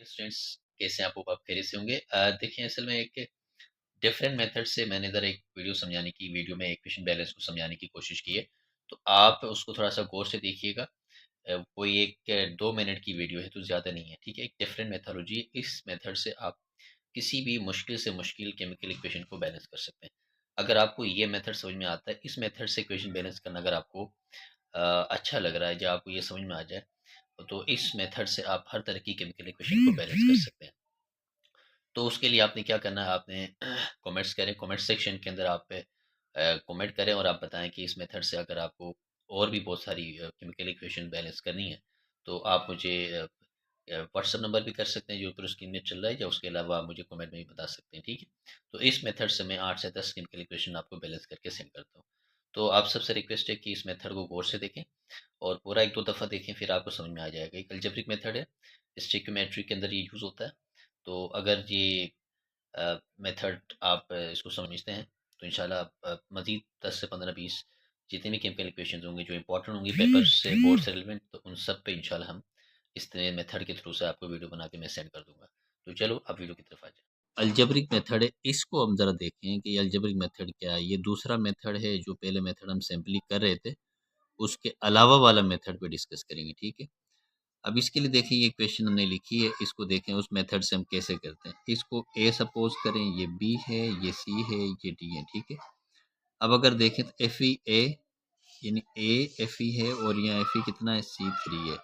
Students, कैसे हैं आप? आप खैरियत से होंगे। देखिए, असल में एक डिफरेंट मेथड से मैंने इधर एक वीडियो में इक्वेशन बैलेंस को समझाने की कोशिश की है। तो आप उसको थोड़ा-सा गौर से देखिएगा। कोई एक 2 मिनट की वीडियो है, तो ज़्यादा नहीं है, ठीक है? एक डिफरेंट मेथोडोलॉजी है। इस मेथड से आप किसी भी मुश्किल से मुश्किल केमिकल इक्वेशन को बैलेंस कर सकते हैं। अगर आपको ये मेथड समझ में आता है, इस मेथड से इक्वेशन बैलेंस करना अगर आपको अच्छा लग रहा है, या आपको ये समझ में आ जाए, तो इस मेथड से आप हर तरह की केमिकल इक्वेशन को बैलेंस कर सकते हैं। तो उसके लिए आपने क्या करना है, आपने कमेंट्स करें, कमेंट सेक्शन के अंदर आप कमेंट करें और आप बताएं कि इस मेथड से अगर आपको और भी बहुत सारी केमिकल इक्वेशन बैलेंस करनी है, तो आप मुझे व्हाट्सएप नंबर भी कर सकते हैं जो ऊपर स्क्रीन में चल रहा है, या उसके अलावा आप मुझे कमेंट में भी बता सकते हैं, ठीक है? तो इस मेथड से मैं 8 से 10 केमिकल इक्वेशन आपको बैलेंस करके सेंड करता हूँ। तो आप सबसे रिक्वेस्ट है कि इस मेथड को गौर से देखें और पूरा 1-2 दफ़ा देखें, फिर आपको समझ में आ जाएगा। एक अलजेब्रिक मेथड है, स्टिक्योमेट्री के अंदर ये यूज़ होता है। तो अगर ये मेथड आप इसको समझते हैं, तो इंशाल्लाह आप मज़ीद 10 से 15-20 जितनी भी केमिकल इक्वेशंस होंगी जो इंपॉर्टेंट होंगी पेपर से, बोर्ड से रिलेवेंट, तो उन सब पे इंशाल्लाह हम इस तरह मेथड के थ्रू से आपको वीडियो बना के मैं सेंड कर दूँगा। तो चलो अब वीडियो की तरफ आ जाए। अलजेब्रिक मेथड है, इसको हम ज़रा देखें कि अलजेब्रिक मेथड क्या है। ये दूसरा मेथड है, जो पहले मेथड हम सिंपली कर रहे थे, उसके अलावा वाला मेथड पे डिस्कस करेंगे, ठीक है? अब इसके लिए देखिए, ये क्वेश्चन हमने लिखी है, इसको देखें उस मेथड से हम कैसे करते हैं। इसको ए सपोज करें, ये बी है, ये सी है, ये डी है, ठीक है? अब अगर देखें तो एफ ई ए, यानी ए एफ ई है, और यहाँ एफ ई कितना है, सी 3 है।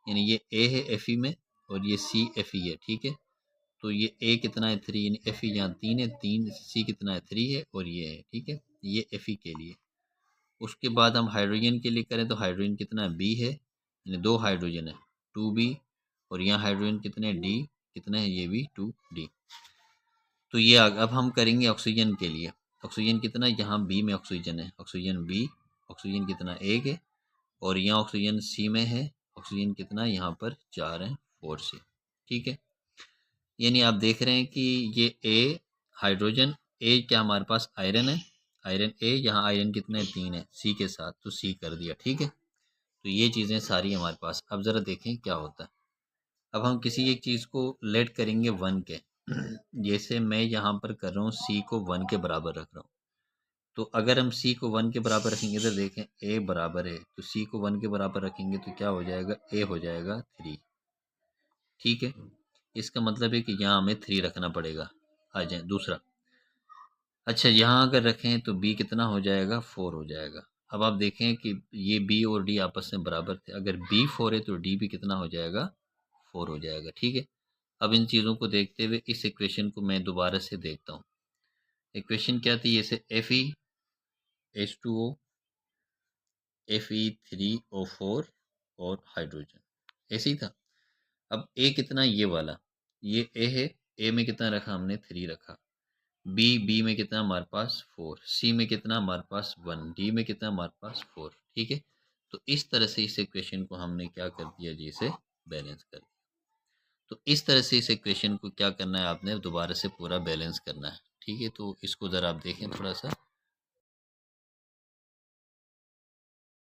यानी ये ए है एफ ई में, और ये सी एफ ई है, ठीक है? तो ये ए कितना है, 3, यानी एफ ई यहाँ 3 है, 3 सी कितना है, 3 है, और ये है, ठीक है? ये एफ ई के लिए। उसके बाद हम हाइड्रोजन के लिए करें तो हाइड्रोजन कितना है, बी है, यानी 2 हाइड्रोजन है, 2b, और यहाँ हाइड्रोजन कितने, डी कितने हैं, ये भी 2d। तो ये अब हम करेंगे ऑक्सीजन के लिए। ऑक्सीजन कितना है, यहाँ बी में ऑक्सीजन है, ऑक्सीजन बी, ऑक्सीजन कितना 1 है, और यहाँ ऑक्सीजन सी में है, ऑक्सीजन कितना यहाँ पर 4 है, 4 से, ठीक है? यानी आप देख रहे हैं कि ये ए हाइड्रोजन, ए क्या हमारे पास आयरन है, आयरन ए, यहाँ आयरन कितने 3 है, सी के साथ, तो सी कर दिया, ठीक है? तो ये चीज़ें सारी हमारे पास। अब ज़रा देखें क्या होता है। अब हम किसी एक चीज़ को लेट करेंगे 1 के, जैसे मैं यहाँ पर कर रहा हूँ सी को 1 के बराबर रख रहा हूँ। तो अगर हम सी को 1 के बराबर रखेंगे तो देखें ए बराबर है, तो सी को 1 के बराबर रखेंगे तो क्या हो जाएगा, ए हो जाएगा 3, ठीक है? इसका मतलब है कि यहाँ हमें 3 रखना पड़ेगा। आ जाए दूसरा। अच्छा, यहाँ अगर रखें तो बी कितना हो जाएगा, 4 हो जाएगा। अब आप देखें कि ये बी और डी आपस में बराबर थे, अगर बी 4 है तो डी भी कितना हो जाएगा, 4 हो जाएगा, ठीक है? अब इन चीज़ों को देखते हुए इस इक्वेशन को मैं दोबारा से देखता हूँ। इक्वेशन क्या थी, जैसे एफ ई H2O, Fe3O4 और हाइड्रोजन, ऐसे ही था। अब ए कितना, ये वाला, ये ए है, ए में कितना रखा हमने, 3 रखा। बी में कितना हमारे पास 4, सी में कितना हमारे पास 1, डी में कितना हमारे पास 4, ठीक है? तो इस तरह से इस इक्वेशन को हमने क्या कर दिया जी, इसे बैलेंस कर दिया। तो इस तरह से इस इक्वेशन को क्या करना है, आपने दोबारा से पूरा बैलेंस करना है, ठीक है? तो इसको ज़रा आप देखें थोड़ा सा।